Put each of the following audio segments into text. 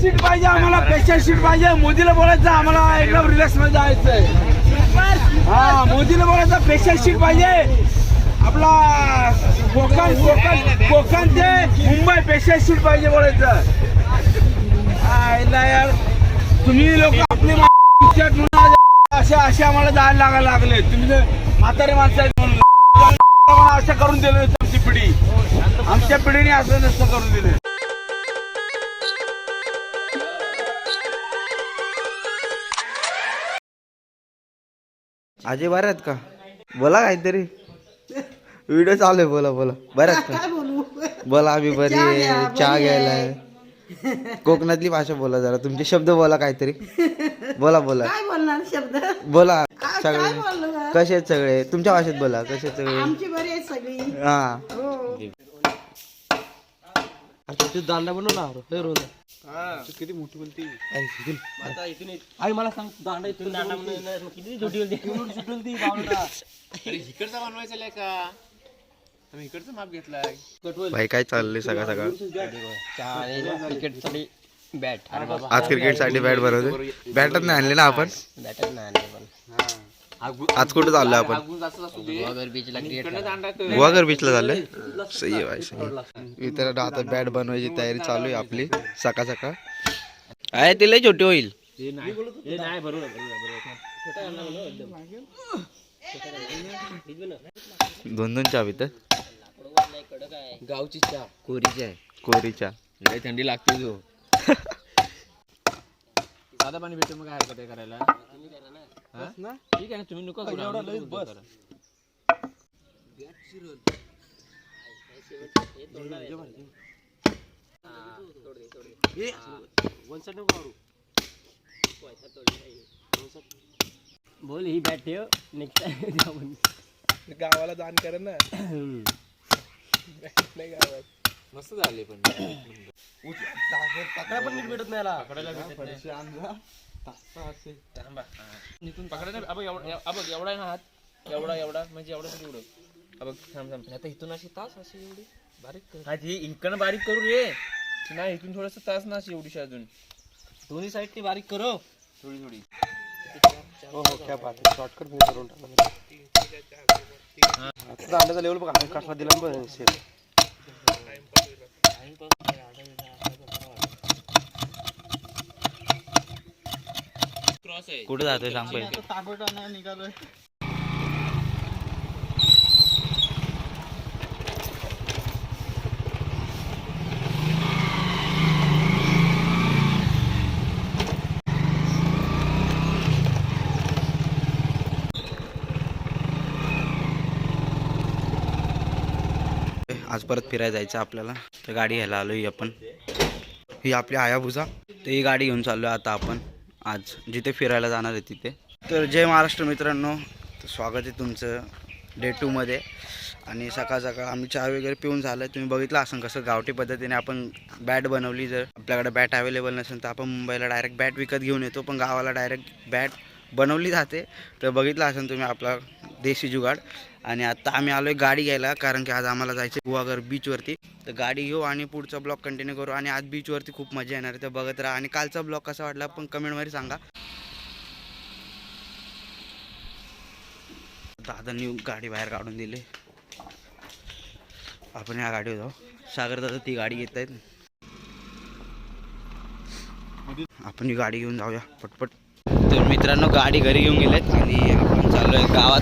Seat पाहिजे आम्हाला, special seat पाहिजे. मोदीला बोलायचं आम्हाला एकदम रिलॅक्स मध्ये जायचंय. हा, मोदीला बोलायचं स्पेशल सीट पाहिजे. आपला कोकण ते मुंबई स्पेशल सीट पाहिजे बोलायचं. यार तुम्ही लोक आपली असे आम्हाला जायला लागले. तुम्ही म्हातारे माणसं आहेत म्हणून असं करून दिलं आमची पिढी. आमच्या पिढीने असं नसतं करून दिलं. आजी बऱ्या आहेत का? बोला काहीतरी. व्हिडिओ चालू आहे. बोला बोला. बऱ्या आहेत का? बोला आम्ही बरी आहे. चहा घ्यायला. कोकणातली भाषा बोला जरा. तुमचे शब्द बोला काहीतरी. बोला बोला. काय बोलणार शब्द? बोला. काय सगळे बोललो ग? कसे आहेत सगळे? तुमच्या भाषेत बोला. कसे आहेत सगळे? आमची बरी आहे सगळी. हा. हो. दांडा बनव ना. किती मोठी बोलती. आई मला सांग दांडा इथून दांडा किती छोटी बोलती. इकडचा बनवायचा का आम्ही इकडचं माप घेतलाय. भाई काय चाललंय सगळं सगळं? क्रिकेटसाठी बॅट. आज क्रिकेट साठी बॅट बनवते. बॅटच नाही आणले ना आपण. बॅटच नाही आणले पण. आज कुठे चाललोय आपण? गुहागर बीचला चाललोय. सही आहे भाई, सही. इतर आता बॅट बनवायची तयारी चालू आहे आपली. सकाळ सकाळ आहे. ती लय छोटी होईल. दोन चहा पितं. गावची चहा कोरीची आहे. कोरीच्या. लय थंडी लागते जो. साधा पाणी भेटतो मग काय हरकत आहे करायला. ठीक आहे ना तुम्ही नको करू. बोल ही बॅट ठेव. नेक्स्ट टाइम गावाला दान कर ना. मस्त झाले पण. पकडायला पण नीट भेटत नाही याला. पकडायला भेटत नाही. एवढा आहे ना हात. एवढा म्हणजे एवढा एवढं. थांब आता इथून अशी तास अशी एवढी बारीक कर. इकडनं बारीक करू रे. नाही इथून थोडस तास ना अशी एवढीशी अजून. दोन्ही साईडनी बारीक करो थोडी थोडी. हो क्या बात आहे. शॉर्टकट मी करून टाकला. दांड्याचा लेवल बघा कसा दिला बघ. कुठे जातोय सांग पहिले. निघालोय. आज परत फिरायला जायचं आपल्याला. तर गाडी घ्यायला आलोय आपण. ही आपली हायाबुसा. तर ही गाडी घेऊन चाललोय आता आपण. आज जिथे फिरायला जाणार आहे तिथे. तर जय महाराष्ट्र मित्रांनो. तर स्वागत आहे तुमचं डे 2 मध्ये. आणि सकाळ सकाळ आम्ही चहा वगैरे पिऊन झालं. तुम्ही बघितलं असं कसं गावठी पद्धतीने आपण बॅट बनवली. जर आपल्याकडे बॅट अवेलेबल नसेल तर आपण मुंबईला डायरेक्ट बॅट विकत घेऊन येतो. पण गावाला डायरेक्ट बॅट बनवली जाते. तर बघितलं असेल तुम्ही आपला देशी जुगाड. आणि आता आम्ही आलो आहे गाडी घ्यायला. कारण की आज आम्हाला जायचं गुहागर बीचवरती. तर गाडी घेऊ आणि पुढचा ब्लॉग कंटिन्यू करू. आणि आज बीचवरती खूप मजा येणार आहे. तर बघत राहा. आणि कालचा ब्लॉग कसा वाटला पण कमेंटमध्ये सांगा. दादांनी गाडी बाहेर काढून दिली. आपण या गाडीवर जाऊ. सागर दादा ती गाडी घेत आहेत. आपण ही गाडी घेऊन जाऊया पटपट. तर मित्रांनो गाडी घरी घेऊन गेलेत. आणि आपण चालू आहे गावात.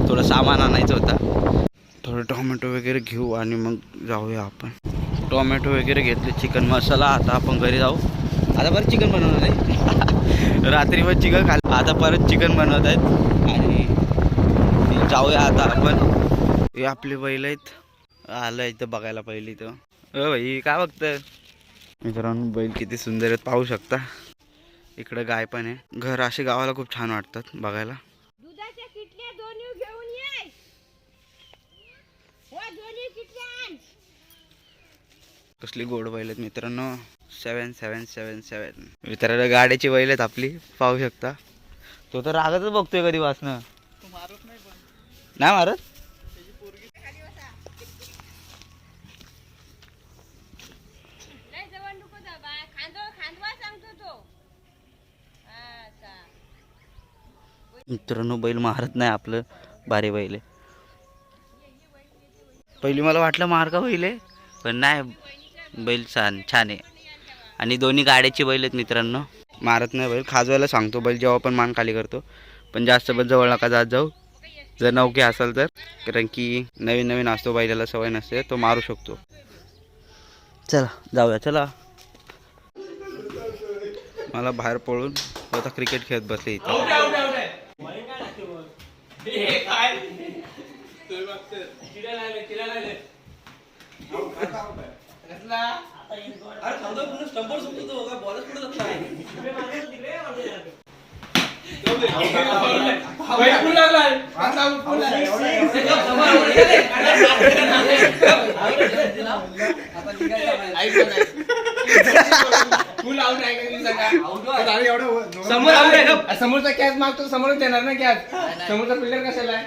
थोडं सामान आणायचं होतं. थोडं टोमॅटो वगैरे घेऊ आणि मग जाऊया आपण. टोमॅटो वगैरे घेतले. चिकन मसाला. आता आपण घरी जाऊ. आता परत चिकन बनवणार आहे. रात्री पण चिकन खाल्लं. आता परत चिकन बनवत आहेत. आणि जाऊया आता आपण. हे आपले बैल आहेत. आलं इथं बघायला पहिली तर. भाई काय बघतं मित्रांनो. बैल किती सुंदर आहेत पाहू शकता. इकडं गाय पण आहे. घर असे गावाला खूप छान वाटतात बघायला. दुधाच्या किटल्या दोन्ही घेऊन ये. हो दोन्ही किटल्या. कसली गोड बैल आहेत मित्रांनो. 7777. मित्रांनो गाड्याची बैल आहेत आपली पाहू शकता. तो तर रागातच बघतोय कधी वासनं. नाही मारत. लय जवळ नको जा बा. खांदवा मित्रांनो बैल मारत नाही आपलं, बारे बैल आहे. पहिली मला वाटलं मार का होईल आहे, पण नाही, बैल छान आहे. आणि दोन्ही गाड्याची बैल आहेत मित्रांनो, मारत नाही बैल. खाजवायला सांगतो बैल जेव्हा पण मान खाली करतो, पण जास्त पण जवळ नका जात जाऊ जर नौके असेल तर, कारण की नवीन नवीन असतो, बैलाला सवय नसते, तो मारू शकतो. चला जाऊया, चला. मला बाहेर पळून आता क्रिकेट खेळत बसले इथे. समोरचा कॅच मागतो, समोरच येणार ना कॅच. समोरचा फिल्डर कशाला आहे?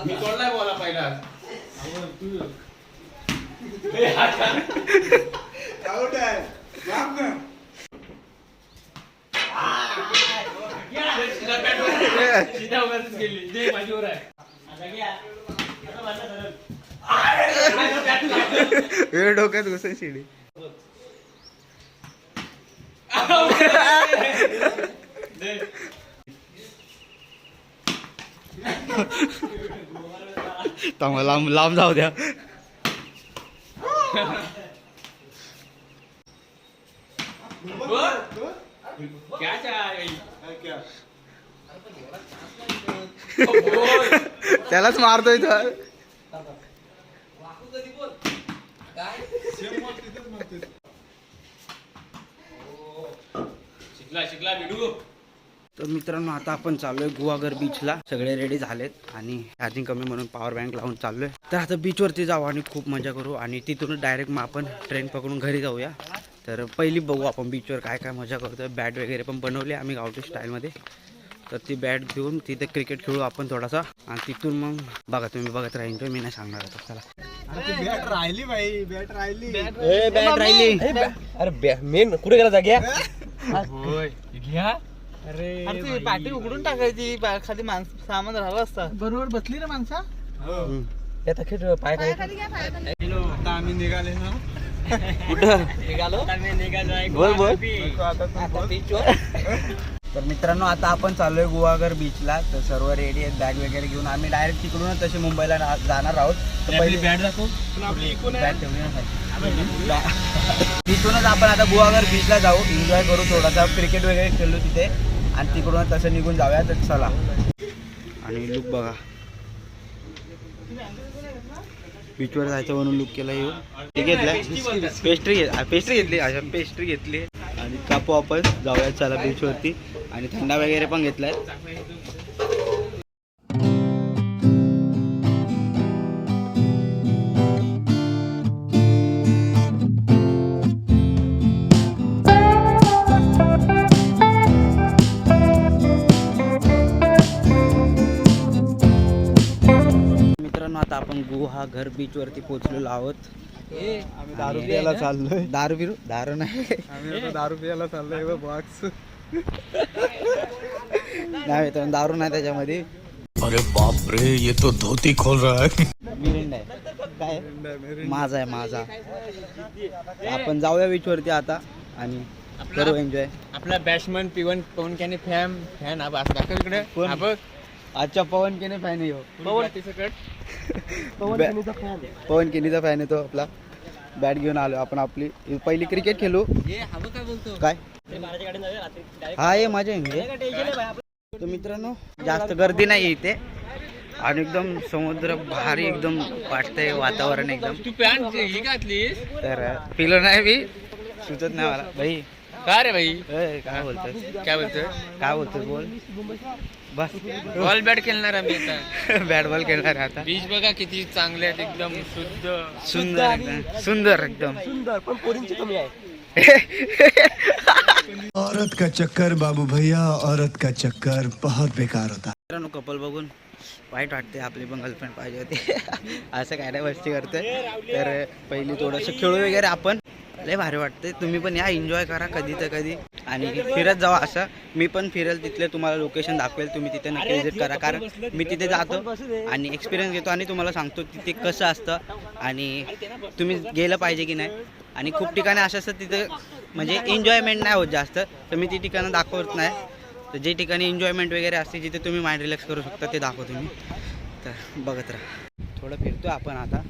मी तोडलाय बॉल पहिला. डोक्यात घुसाय शिडी. लांब लांब जाऊ द्या. त्यालाच मारतोय तर. शिकला बिडू. तर मित्रांनो आता आपण चाललोय गुहागर बीचला. सगळे रेडी झालेत आणि चार्जिंग कमी म्हणून पॉवर बँक लावून चाललोय. तर आता बीचवरती जाऊ आणि खूप मजा करू आणि तिथून डायरेक्ट मग आपण ट्रेन पकडून घरी जाऊया. तर पहिली बघू आपण बीचवर काय काय मजा करतोय. बॅट वगैरे पण बनवली आम्ही गावठी स्टाईलमध्ये. तर ती बॅट घेऊन तिथे क्रिकेट खेळू आपण थोडासा आणि तिथून मग बघा, तुम्ही बघत राहा. एन्जॉय मी नाही सांगणार आता. चला. बॅट राहिली भाई, बॅट राहिली. बॅट राहिली. अरे मेन कुठे गेला जाग्या? होय घ्या. अरे पाठी उघडून टाकायची, खाली माणसं सामान राहिलं असता. बरोबर बसली ना माणसा. त्याचा खेळ पाय काय. आता आम्ही निघाले ना. कुठं निघालो बोल बोल. आता बीचवर. तर मित्रांनो आता आपण चाललोय गुहागर बीचला. तर सर्व रेडी आहेत बॅग वगैरे घेऊन. आम्ही डायरेक्ट तिकडूनच तसे मुंबईला जाणार आहोत. तर पहिली बॅट दाखव. बॅग ठेवली ना. तिथूनच आपण आता गुहागर बीचला जाऊ, एन्जॉय करू थोडासा, क्रिकेट वगैरे खेळू तिथे आणि तिकडून तसं निघून जाऊया. तर चला. आणि लुक बघा, बीचवर जायचं म्हणून लुक केला. येऊ ते घेतलाय, पेस्ट्री घेतली. अशा पेस्ट्री घेतली आणि कापू आपण जाऊया. चला बीचवरती. आणि थंडा वगैरे पण घेतलाय. मित्रांनो आता आपण गुहागर बीचवरती पोहोचलेलो आहोत. आम्ही दारू प्यायला चाललोय. दारू नाही, आम्ही आता दारू प्यायला चाललोय. बॉक्स नाही तर दारू नाही त्याच्यामध्ये. अरे बाप रे, ये तो धोती खोल रहा है. मिरिंडा आहे. काय माझा आहे माझा. आपण जाऊया बीचवरती आता आणि करू एन्जॉय. आपला बॅट्समन पवन कॅने फॅन दाखव इकडे. आजच्या पवन केने फॅन आहे. पवन केनीचा फॅन आहे तो आपला. बॅट घेऊन आलो आपण. आपली पहिली क्रिकेट खेळू. काय हा ये मजा आहे. तर मित्रांनो जास्त गर्दी नाही इथे आणि एकदम समुद्र भारी एकदम वाटतंय वातावरण एकदम. तू पॅन्ट ही घातलीस तर पिलो नाही मी, सुचत नाही मला भाई. का रे भाई? काय बोलतोय बोल. बस बॉल बॅट खेळणार आम्ही आता. बॅट बॉल खेळणार आता. बीच बघा किती चांगले आहेत, एकदम सुंदर एकदम. पण पोरींची कमी आहे. औरत का चक्कर बाबू भैया, औरत का चक्कर बहुत बेकार होता. मित्रांनो कपल बघून वाईट वाटते, आपली पण गर्लफ्रेंड पाहिजे होती. असं काय नाही मस्ती करते. तर पहिली थोडंसं खेळू वगैरे आपण, लय भारी वाटते. तुम्ही पण या, एन्जॉय करा कधी तर कधी आणि फिरत जावा. असं मी पण फिरेल तिथले, तुम्हाला लोकेशन दाखवेल, तुम्ही तिथे नक्की विजिट करा. कारण मी तिथे जातो आणि एक्सपिरियन्स घेतो आणि तुम्हाला सांगतो तिथे कसं असतं आणि तुम्ही गेलं पाहिजे की नाही. आणि खूप ठिकाणी असं असतं तिथं म्हणजे एन्जॉयमेंट नाही होत जास्त, तर मी ती ठिकाणं दाखवत नाही. तर जे ठिकाणी एन्जॉयमेंट वगैरे असते जिथे तुम्ही माइंड रिलॅक्स करू शकता ते दाखवतो मी. तर बघत राहा. थोडं फिरतो आपण आता.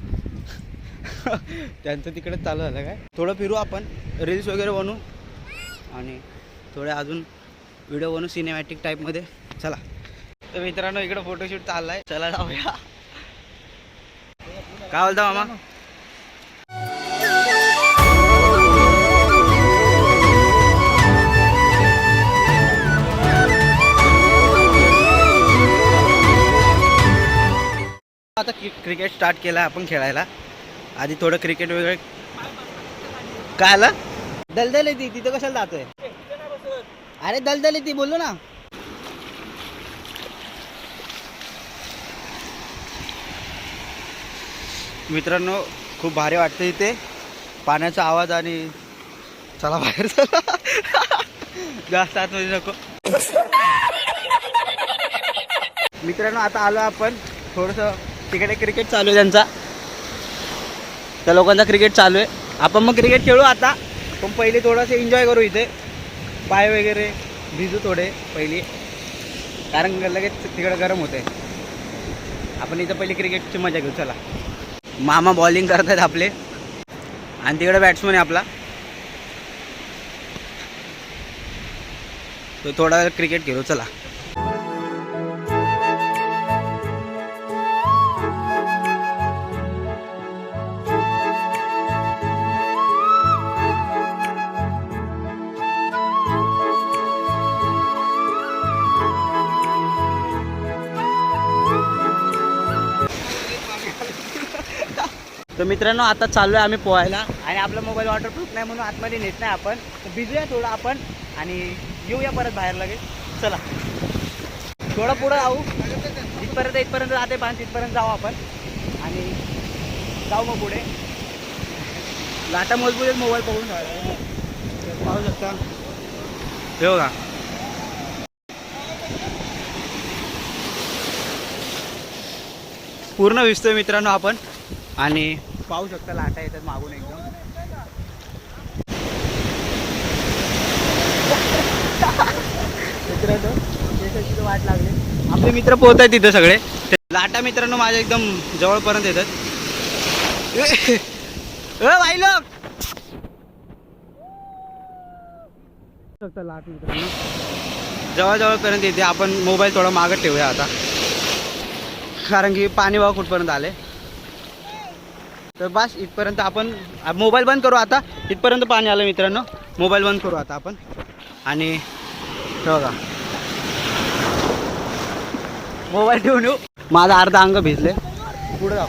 त्यांचं तिकडे चालू झालं काय, थोडं फिरू आपण, रील्स वगैरे बनवू आणि थोडे अजून व्हिडिओ बनवू सिनेमॅटिक टाईपमध्ये. चला तर मित्रांनो इकडं फोटोशूट चालला आहे, चला जाऊया. काय बोलता मामा? आता क्रिकेट स्टार्ट केला आपण खेळायला. आधी थोडं क्रिकेट वगैरे. काय आलं? दलदल येते तिथं, कशाला जातोय? अरे दलदल येते बोललो ना. मित्रांनो खूप भारी वाटतं इथे, पाण्याचा आवाज आणि चला बाहेर चला. जास्त आतमध्ये नको. मित्रांनो आता आलो आपण, थोडंसं तिकडे क्रिकेट चालू आहे त्यांचा, त्या लोकांचा क्रिकेट चालू आहे. आपण मग क्रिकेट खेळू आता, पण पहिले थोडंसं एन्जॉय करू इथे, पाय वगैरे भिजू थोडे पहिली, कारण लगेच तिकडे गरम होते. आपण इथं पहिली क्रिकेटची मजा घेऊ. चला. मामा बॉलिंग करत आहेत आपले आणि तिकडे बॅट्समन आहे आपला. तो थोडा वेळ क्रिकेट खेळू. चला. तर मित्रांनो आता चाललो आहे आम्ही पोहायला आणि आपला मोबाईल वॉटरप्रूफ नाही म्हणून आतमध्ये नेत नाही आपण. भिजूया थोडं आपण आणि येऊया परत बाहेर लगेच. चला थोडं पुढं जाऊ, इथपर्यंत जाते पाणी, तिथपर्यंत जाऊ आपण आणि जाऊ मग पुढे. लाटा मजबूत मोबाईल बघून पाहू शकता. हे बघा पूर्ण विसतोय मित्रांनो आपण आणि पाहू शकता लाटा येतात मागून एकदम. मित्रांनो त्याची वाट लागली, आपले मित्र पोहत आहेत तिथे सगळे. लाटा मित्रांनो माझ्या एकदम जवळपर्यंत येतात. भाई लोक लाट मित्रांनो जवळपर्यंत येते. आपण मोबाईल थोडा मागं ठेवूया आता, कारण की पाणी बघा कुठपर्यंत आले. तर बस इथपर्यंत आपण मोबाईल बंद करू आता. इथपर्यंत पाणी आलं मित्रांनो, मोबाईल बंद करू आता आपण आणि बघा मोबाईल ठेवून येऊ. माझा अर्धा अंग भिजले. पुढे जाऊ.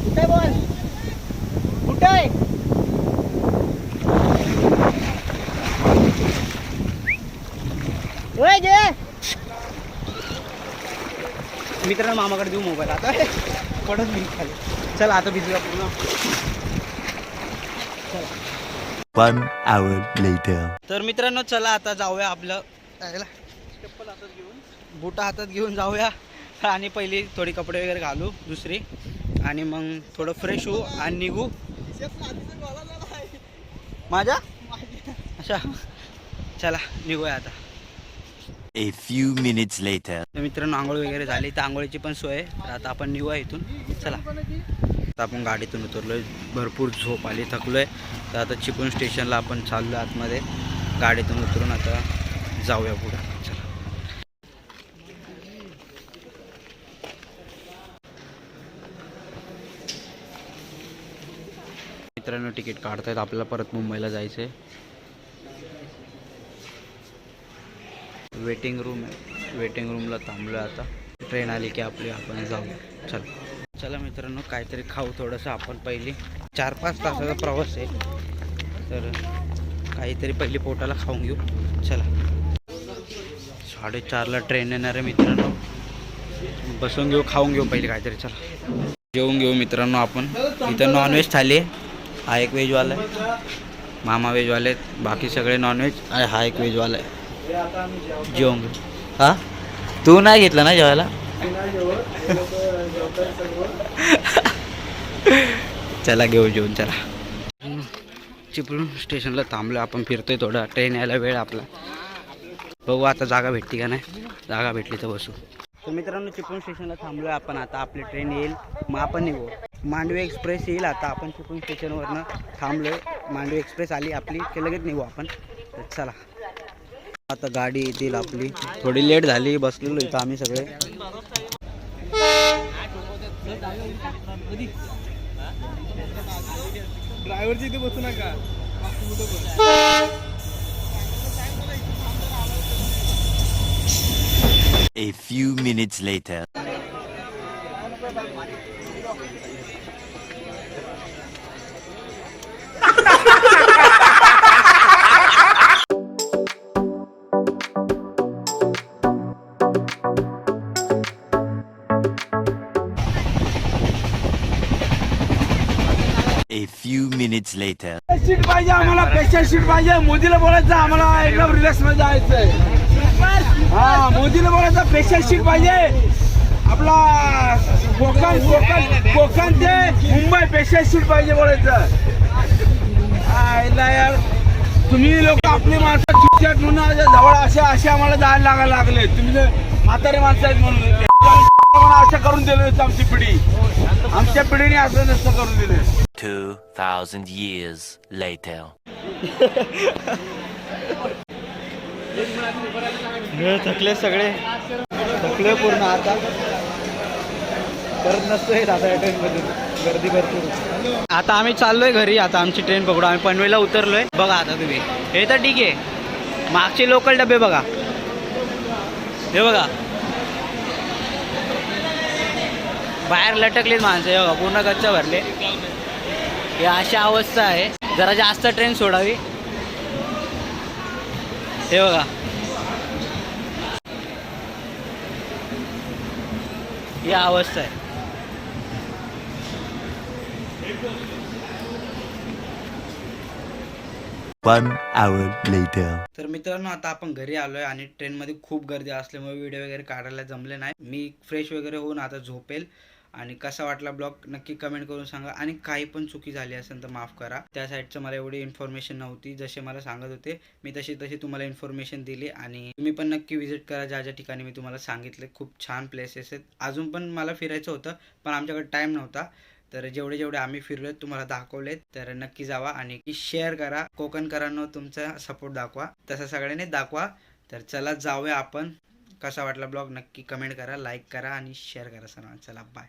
कुठे बोल, कुठे मित्रांनो मामाकडे देऊ मोबाईल आता. पडत नाही खाली. चला आता भिजूया पूर्ण. 1 hour later. तर मित्रांनो चला आता जाऊया. आपलं चप्पल हातात घेऊन, बुटा हातात घेऊन जाऊया आणि पहिली थोडी कपडे वगैरे घालू दुसरी आणि मग थोडं फ्रेश होऊ आणि निघू. माझ्या अच्छा चला निघूया आता. A few minutes later. तर मित्रांनो आंघोळ वगैरे झाली, तर आंघोळीची पण सोय आहे. तर आता आपण निघूया इथून. चला आता आपण गाडीतून उतरलोय, भरपूर झोप आली, थकलोय. तर आता चिपळूण स्टेशनला आपण चाललो आतमध्ये. गाडीतून उतरून आता जाऊया पुढे. चला मित्रांनो तिकीट काढतायत, आपल्याला परत मुंबईला जायचं आहे. वेटिंग रूम आहे, वेटिंग रूमला थांबलो आता. ट्रेन आली की आपली आपण जाऊ. चल चला मित्रांनो काहीतरी खाऊ थोडंसं आपण. पहिली 4-5 तासाचा प्रवास आहे तर काहीतरी पहिली पोटाला खाऊन घेऊ. चला 4:30ला ट्रेन येणार आहे मित्रांनो. बसून घेऊ खाऊन घेऊ पहिले काहीतरी. चला जेवून घेऊ मित्रांनो आपण. इथं नॉनव्हेज थाली आहे. हा एक व्हेजवाला आहे, मामा व्हेजवाले आहेत, बाकी सगळे नॉनव्हेज आणि हा एक व्हेजवाला आहे. जेवून घेऊ. हा तू नाही घेतला ना जेवायला? चला घेऊ जेवून. चला चिपळूण स्टेशनला थांबलो आपण. फिरतोय थोडं, ट्रेन यायला वेळ आपला. बघू आता जागा भेटते का नाही. जागा भेटली तर बसू. तर मित्रांनो चिपळूण स्टेशनला थांबलो आहे आपण. आता आपली ट्रेन येईल मग आपण निघू. मांडवी एक्सप्रेस येईल आता. आपण चिपळूण स्टेशनवरनं थांबलो आहे. मांडवी एक्सप्रेस आली आपली की लगेच निघू आपण. तर चला आता गाडी येतील आपली. थोडी लेट झाली, बसलेलो इथं आम्ही सगळे. ड्रायव्हरची इथे बसू नका. A few minutes later. A few minutes later. Seat पाहिजे आम्हाला, स्पेशल सीट पाहिजे. मोदीला बोलायचं आम्हाला एकदम रिलॅक्स मध्ये जायचंय. हा मोदीला बोलायचं स्पेशल सीट पाहिजे. आपला कोकण ते मुंबई स्पेशल सीट पाहिजे बोलायचं. यार तुम्ही लोक आपली माणसं चिकट म्हणून जवळ असे आम्हाला जायला लागायला लागले. तुम्ही म्हातारे माणसं आहेत म्हणून असं करून दिलं. आमची पिढी, आमच्या पिढीने असं नसतं करून दिलं. 2,000 years later. थकले सगळे, थकले पूर्ण. आता परत नसतोय आता ट्रेनमध्ये, गर्दी भरपूर. आता आम्ही चाललोय घरी. आता आमची ट्रेन पकडू. आम्ही पनवेलला उतरलोय. बघा आता तुम्ही हे तर ठीक आहे. मागचे लोकल डबे बघा, हे बघा बाहेर लटकलेत माणसं. हे बघा पूर्ण गच्चा भरले. हे अशी अवस्था आहे. जरा जास्त ट्रेन सोडावी. हे बघा ही अवस्था आहे. One hour later. तर मित्रांनो आता आपण घरी आलोय आणि ट्रेनमध्ये खूप गर्दी असल्यामुळे व्हिडिओ वगैरे काढायला जमले नाही. मी फ्रेश वगैरे होऊन आता झोपेल. आणि कसा वाटला ब्लॉग नक्की कमेंट करून सांगा. आणि काही पण चुकी झाली असेल तर माफ करा. त्या साईडचं मला एवढी इन्फॉर्मेशन नव्हती. जसे मला सांगत होते मी तशी तुम्हाला इन्फॉर्मेशन दिली. आणि तुम्ही पण नक्की व्हिजिट करा ज्या ज्या ठिकाणी मी तुम्हाला सांगितले. खूप छान प्लेसेस आहेत. अजून पण मला फिरायचं होतं पण आमच्याकडे टाईम नव्हता. तर जेवढे आम्ही फिरलोय तुम्हाला दाखवलेत. तर नक्की जावा आणि शेअर करा. कोकणकरांनो तुमचा सपोर्ट दाखवा. तसं सगळ्यांनी दाखवा. तर चला जाऊया आपण. कसा वाटला ब्लॉग नक्की कमेंट करा, लाईक करा आणि शेअर करा सर्वांना. चला बाय.